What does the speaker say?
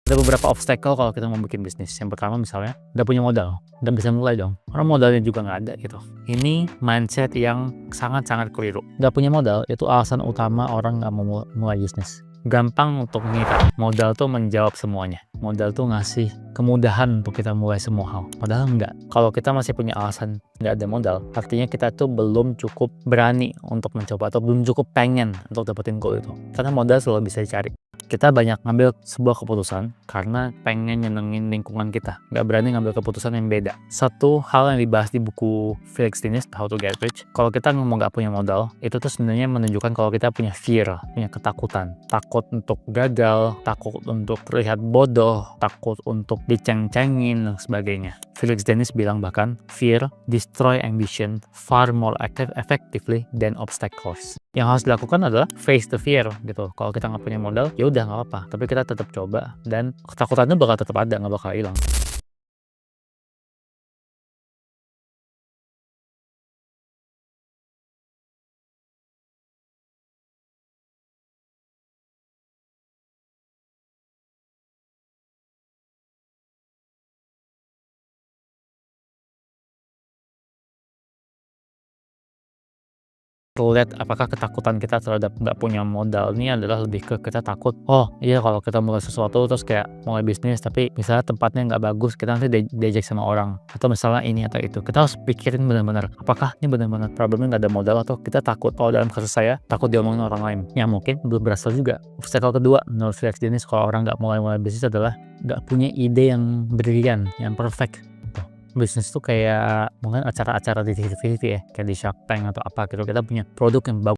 Ada beberapa obstacle kalau kita mau bikin bisnis. Yang pertama misalnya, udah punya modal, udah bisa mulai dong. Karena modalnya juga nggak ada gitu. Ini mindset yang sangat-sangat keliru. Nggak punya modal itu alasan utama orang nggak mau mulai bisnis. Gampang untuk mengira. Modal tuh menjawab semuanya. Modal tuh ngasih kemudahan untuk kita mulai semua hal. Padahal enggak. Kalau kita masih punya alasan nggak ada modal, artinya kita tuh belum cukup berani untuk mencoba atau belum cukup pengen untuk dapetin goal itu. Karena modal selalu bisa dicari. Kita banyak ngambil sebuah keputusan karena pengen nyenengin lingkungan kita, nggak berani ngambil keputusan yang beda. Satu hal yang dibahas di buku Felix Dinis, How to Get Rich, kalau kita ngomong nggak punya modal, itu tuh sebenarnya menunjukkan kalau kita punya fear, punya ketakutan. Takut untuk gagal, takut untuk terlihat bodoh, takut untuk diceng-cengin, dan sebagainya. Felix Dinis bilang bahkan, fear destroy ambition far more effectively than obstacles. Yang harus dilakukan adalah face the fear gitu. Kalau kita nggak punya modal, ya udah nggak apa-apa. Tapi kita tetap coba dan ketakutannya bakal tetap ada, nggak bakal hilang. Lihat apakah ketakutan kita terhadap nggak punya modal ini adalah lebih ke kita takut, oh iya kalau kita mulai sesuatu terus kayak mulai bisnis tapi misalnya tempatnya nggak bagus, kita nanti diejek sama orang, atau misalnya ini atau itu. Kita harus pikirin benar-benar apakah ini benar-benar problemnya nggak ada modal, atau kita takut. Kalau dalam kasus saya takut diomongin orang lain yang mungkin belum berhasil juga. Obstacle kedua menurut Felix Dinis kalau orang nggak mulai bisnis adalah nggak punya ide yang brilian, yang perfect. Bisnis tuh kayak mungkin acara-acara di TV ya, kayak di Shark Tank atau apa gitu. Kita punya produk yang bagus